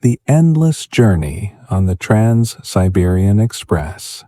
The Endless Journey on the Trans-Siberian Express.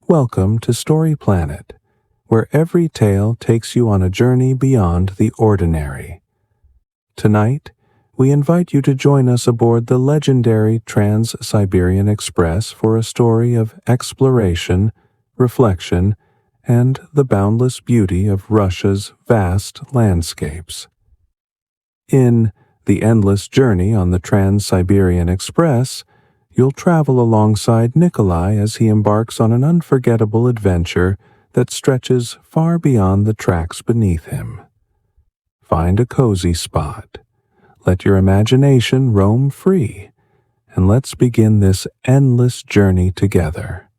Welcome to Story Planet, where every tale takes you on a journey beyond the ordinary. Tonight, we invite you to join us aboard the legendary Trans-Siberian Express for a story of exploration, reflection, and the boundless beauty of Russia's vast landscapes. In The Endless Journey on the Trans-Siberian Express, you'll travel alongside Nikolai as he embarks on an unforgettable adventure that stretches far beyond the tracks beneath him. Find a cozy spot, let your imagination roam free, and let's begin this endless journey together.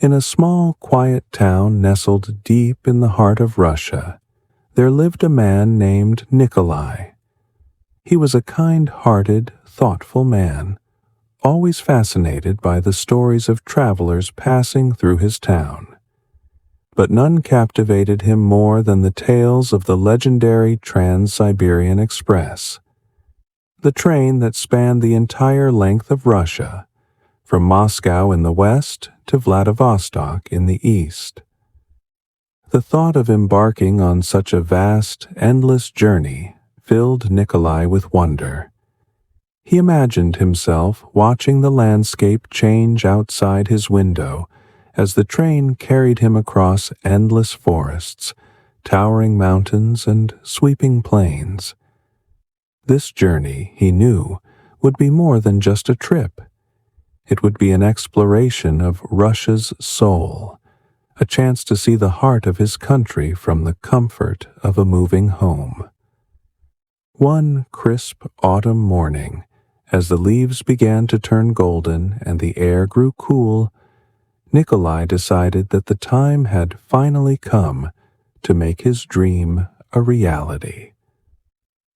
In a small, quiet town nestled deep in the heart of Russia, there lived a man named Nikolai. He was a kind-hearted, thoughtful man, always fascinated by the stories of travelers passing through his town. But none captivated him more than the tales of the legendary Trans-Siberian Express, the train that spanned the entire length of Russia, from Moscow in the west to Vladivostok in the east. The thought of embarking on such a vast, endless journey filled Nikolai with wonder. He imagined himself watching the landscape change outside his window as the train carried him across endless forests, towering mountains, and sweeping plains. This journey, he knew, would be more than just a trip. It would be an exploration of Russia's soul, a chance to see the heart of his country from the comfort of a moving home. One crisp autumn morning, as the leaves began to turn golden and the air grew cool, Nikolai decided that the time had finally come to make his dream a reality.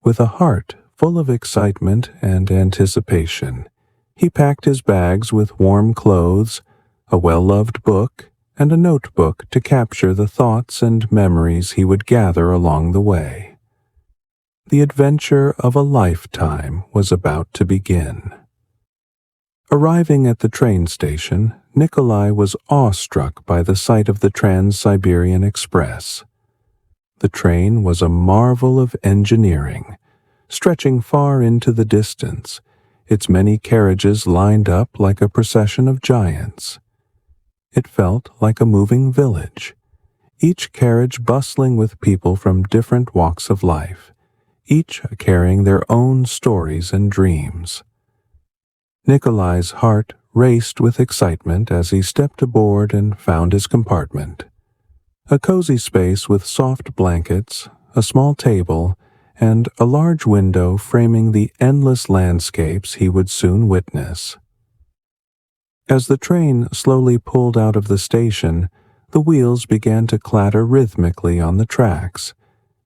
With a heart full of excitement and anticipation, he packed his bags with warm clothes, a well-loved book, and a notebook to capture the thoughts and memories he would gather along the way. The adventure of a lifetime was about to begin. Arriving at the train station, Nikolai was awestruck by the sight of the Trans-Siberian Express. The train was a marvel of engineering, stretching far into the distance, its many carriages lined up like a procession of giants. It felt like a moving village, each carriage bustling with people from different walks of life, each carrying their own stories and dreams. Nikolai's heart raced with excitement as he stepped aboard and found his compartment. A cozy space with soft blankets, a small table, and a large window framing the endless landscapes he would soon witness. As the train slowly pulled out of the station, the wheels began to clatter rhythmically on the tracks,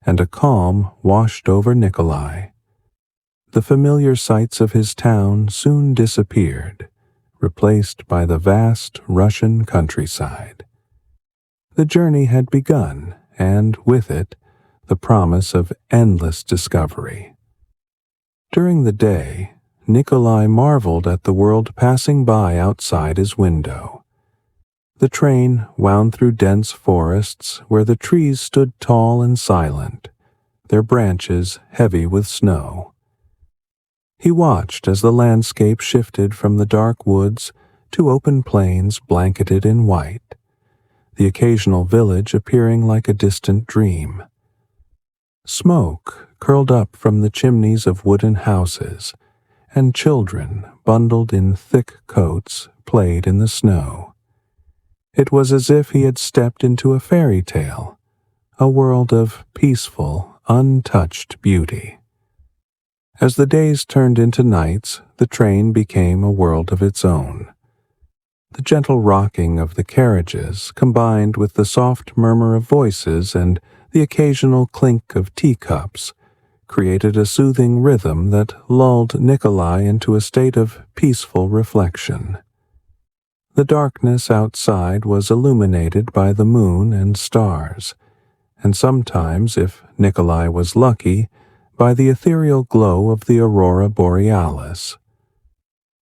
and a calm washed over Nikolai. The familiar sights of his town soon disappeared, replaced by the vast Russian countryside. The journey had begun, and with it, the promise of endless discovery. During the day, Nikolai marveled at the world passing by outside his window. The train wound through dense forests where the trees stood tall and silent, their branches heavy with snow. He watched as the landscape shifted from the dark woods to open plains blanketed in white, the occasional village appearing like a distant dream. Smoke curled up from the chimneys of wooden houses, and children, bundled in thick coats, played in the snow. It was as if he had stepped into a fairy tale, a world of peaceful, untouched beauty. As the days turned into nights, the train became a world of its own. The gentle rocking of the carriages, combined with the soft murmur of voices and the occasional clink of teacups, created a soothing rhythm that lulled Nikolai into a state of peaceful reflection. The darkness outside was illuminated by the moon and stars, and sometimes, if Nikolai was lucky, by the ethereal glow of the aurora borealis.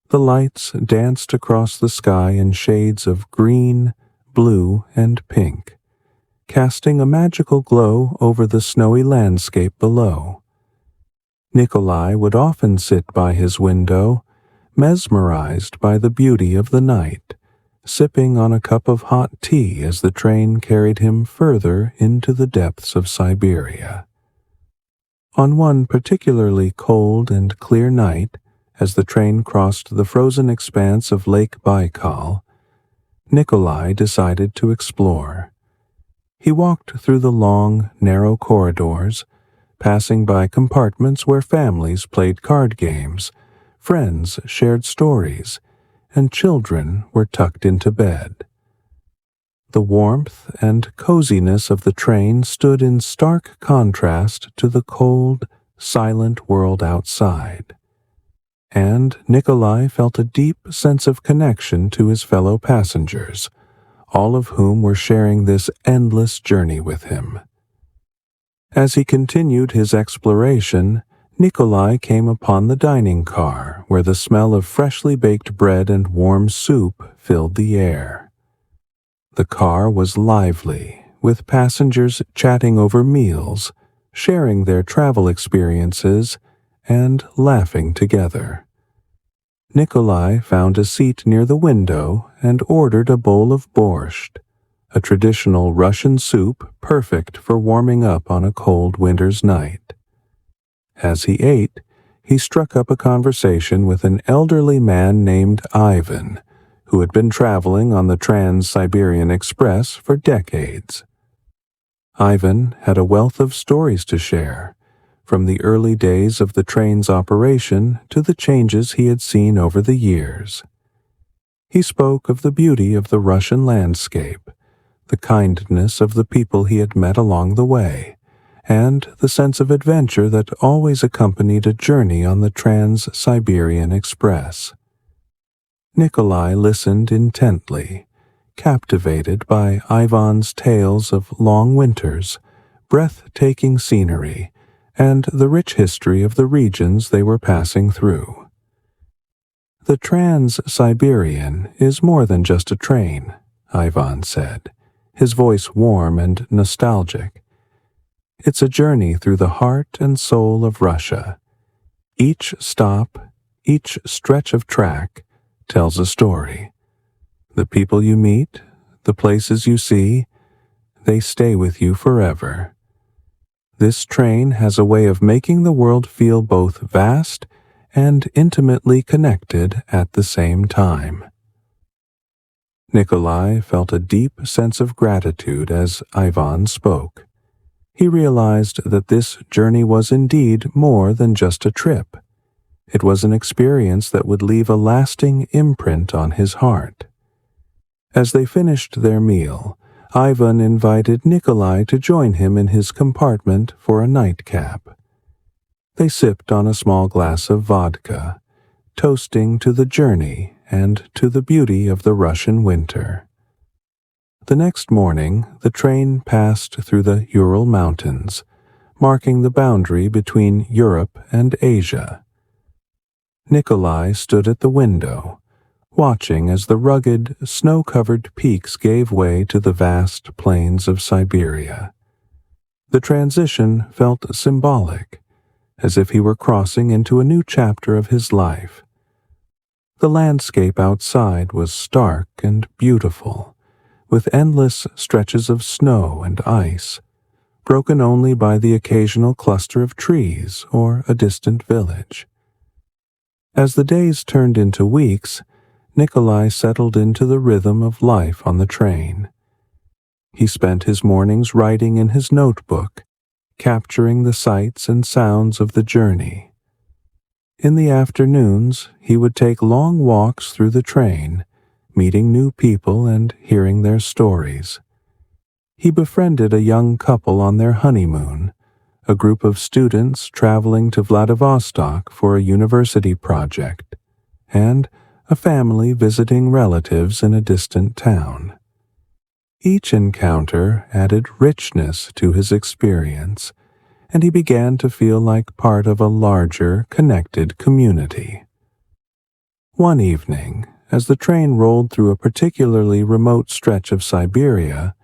The lights danced across the sky in shades of green, blue, and pink, casting a magical glow over the snowy landscape below. Nikolai would often sit by his window, mesmerized by the beauty of the night, sipping on a cup of hot tea as the train carried him further into the depths of Siberia. On one particularly cold and clear night, as the train crossed the frozen expanse of Lake Baikal, Nikolai decided to explore. He walked through the long, narrow corridors, passing by compartments where families played card games, friends shared stories, and children were tucked into bed. The warmth and coziness of the train stood in stark contrast to the cold, silent world outside, and Nikolai felt a deep sense of connection to his fellow passengers, all of whom were sharing this endless journey with him. As he continued his exploration, Nikolai came upon the dining car, where the smell of freshly baked bread and warm soup filled the air. The car was lively, with passengers chatting over meals, sharing their travel experiences, and laughing together. Nikolai found a seat near the window and ordered a bowl of borscht, a traditional Russian soup perfect for warming up on a cold winter's night. As he ate, he struck up a conversation with an elderly man named Ivan, who had been traveling on the Trans-Siberian Express for decades. Ivan had a wealth of stories to share, from the early days of the train's operation to the changes he had seen over the years. He spoke of the beauty of the Russian landscape, the kindness of the people he had met along the way, and the sense of adventure that always accompanied a journey on the Trans-Siberian Express. Nikolai listened intently, captivated by Ivan's tales of long winters, breathtaking scenery, and the rich history of the regions they were passing through. The Trans-Siberian is more than just a train, Ivan said, his voice warm and nostalgic. It's a journey through the heart and soul of Russia. Each stop, each stretch of track, tells a story. The people you meet, the places you see, they stay with you forever. This train has a way of making the world feel both vast and intimately connected at the same time. Nikolai felt a deep sense of gratitude as Ivan spoke. He realized that this journey was indeed more than just a trip. It was an experience that would leave a lasting imprint on his heart. As they finished their meal, Ivan invited Nikolai to join him in his compartment for a nightcap. They sipped on a small glass of vodka, toasting to the journey and to the beauty of the Russian winter. The next morning, the train passed through the Ural Mountains, marking the boundary between Europe and Asia. Nikolai stood at the window, watching as the rugged, snow-covered peaks gave way to the vast plains of Siberia. The transition felt symbolic, as if he were crossing into a new chapter of his life. The landscape outside was stark and beautiful, with endless stretches of snow and ice, broken only by the occasional cluster of trees or a distant village. As the days turned into weeks, Nikolai settled into the rhythm of life on the train. He spent his mornings writing in his notebook, capturing the sights and sounds of the journey. In the afternoons, he would take long walks through the train, meeting new people and hearing their stories. He befriended a young couple on their honeymoon, a group of students traveling to Vladivostok for a university project, and a family visiting relatives in a distant town. Each encounter added richness to his experience, and he began to feel like part of a larger, connected community. One evening, as the train rolled through a particularly remote stretch of Siberia,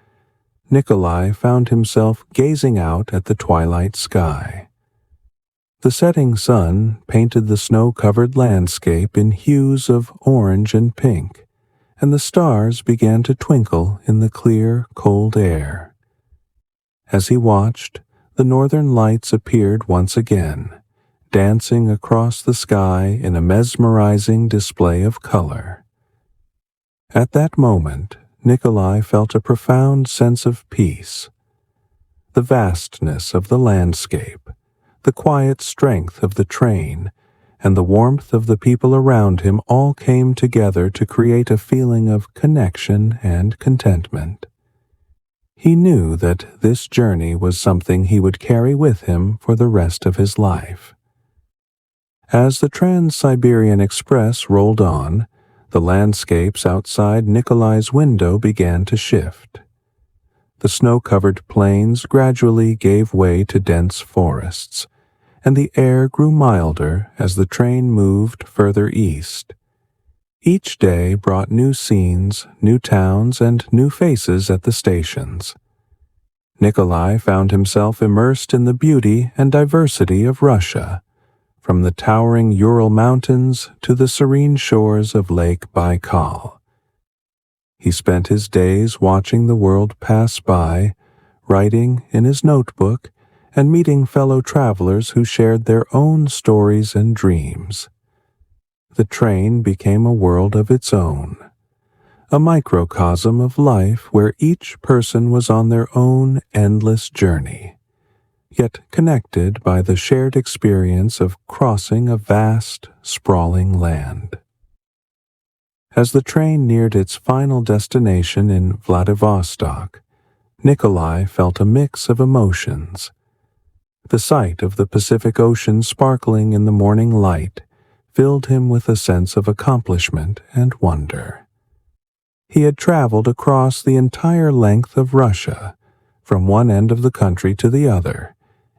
Nikolai found himself gazing out at the twilight sky. The setting sun painted the snow-covered landscape in hues of orange and pink, and the stars began to twinkle in the clear, cold air. As he watched, the northern lights appeared once again, dancing across the sky in a mesmerizing display of color. At that moment, Nikolai felt a profound sense of peace. The vastness of the landscape, the quiet strength of the train, and the warmth of the people around him all came together to create a feeling of connection and contentment. He knew that this journey was something he would carry with him for the rest of his life. As the Trans-Siberian Express rolled on, the landscapes outside Nikolai's window began to shift. The snow-covered plains gradually gave way to dense forests, and the air grew milder as the train moved further east. Each day brought new scenes, new towns, and new faces at the stations. Nikolai found himself immersed in the beauty and diversity of Russia, from the towering Ural Mountains to the serene shores of Lake Baikal. He spent his days watching the world pass by, writing in his notebook, and meeting fellow travelers who shared their own stories and dreams. The train became a world of its own, a microcosm of life where each person was on their own endless journey, yet connected by the shared experience of crossing a vast, sprawling land. As the train neared its final destination in Vladivostok, Nikolai felt a mix of emotions. The sight of the Pacific Ocean sparkling in the morning light filled him with a sense of accomplishment and wonder. He had traveled across the entire length of Russia, from one end of the country to the other,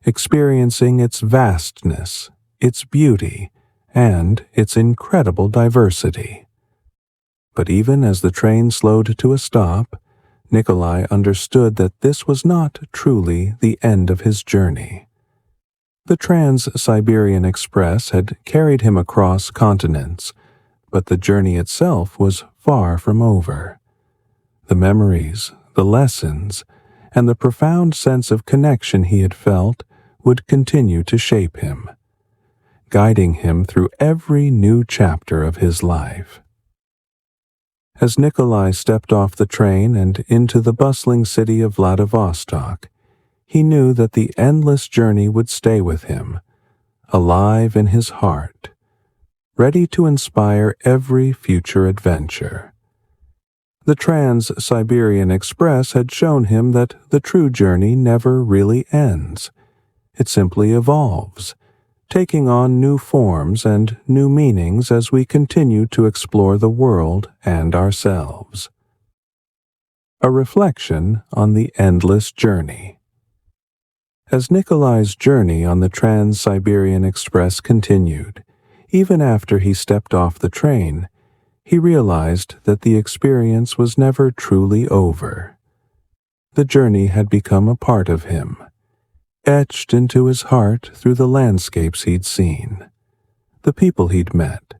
experiencing its vastness, its beauty, and its incredible diversity. But even as the train slowed to a stop, Nikolai understood that this was not truly the end of his journey. The Trans-Siberian Express had carried him across continents, but the journey itself was far from over. The memories, the lessons, and the profound sense of connection he had felt would continue to shape him, guiding him through every new chapter of his life. As Nikolai stepped off the train and into the bustling city of Vladivostok, he knew that the endless journey would stay with him, alive in his heart, ready to inspire every future adventure. The Trans-Siberian Express had shown him that the true journey never really ends. It simply evolves, taking on new forms and new meanings as we continue to explore the world and ourselves. A reflection on the endless journey. As Nikolai's journey on the Trans-Siberian Express continued, even after he stepped off the train, he realized that the experience was never truly over. The journey had become a part of him, etched into his heart through the landscapes he'd seen, the people he'd met,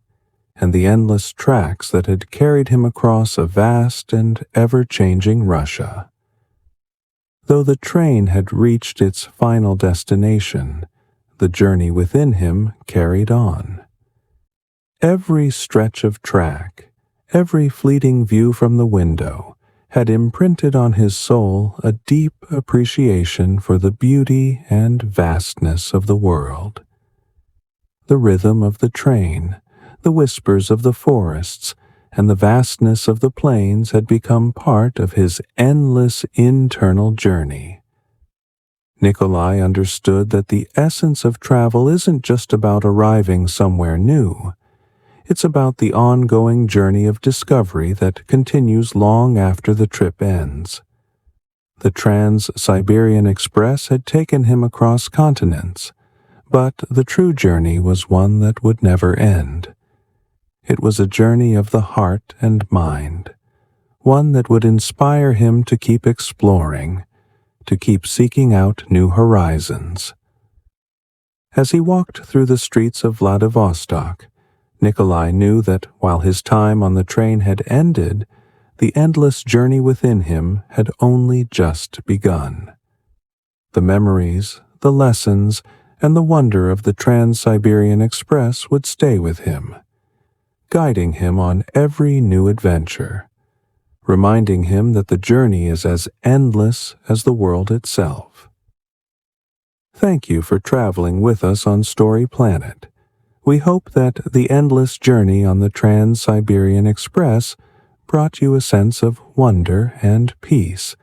and the endless tracks that had carried him across a vast and ever-changing Russia. Though the train had reached its final destination, the journey within him carried on. Every stretch of track, every fleeting view from the window, had imprinted on his soul a deep appreciation for the beauty and vastness of the world. The rhythm of the train, the whispers of the forests, and the vastness of the plains had become part of his endless internal journey. Nikolai understood that the essence of travel isn't just about arriving somewhere new. It's about the ongoing journey of discovery that continues long after the trip ends. The Trans-Siberian Express had taken him across continents, but the true journey was one that would never end. It was a journey of the heart and mind, one that would inspire him to keep exploring, to keep seeking out new horizons. As he walked through the streets of Vladivostok, Nikolai knew that while his time on the train had ended, the endless journey within him had only just begun. The memories, the lessons, and the wonder of the Trans-Siberian Express would stay with him, guiding him on every new adventure, reminding him that the journey is as endless as the world itself. Thank you for traveling with us on Story Planet. We hope that the endless journey on the Trans-Siberian Express brought you a sense of wonder and peace,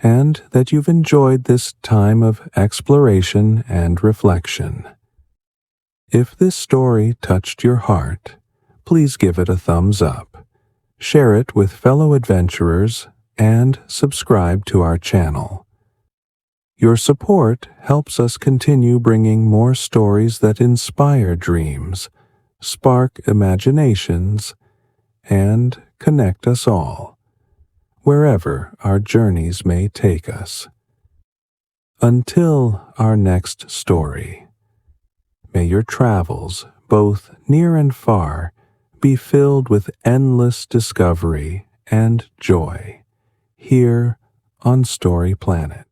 and that you've enjoyed this time of exploration and reflection. If this story touched your heart, please give it a thumbs up, share it with fellow adventurers, and subscribe to our channel. Your support helps us continue bringing more stories that inspire dreams, spark imaginations, and connect us all, wherever our journeys may take us. Until our next story, may your travels, both near and far, be filled with endless discovery and joy here on Story Planet.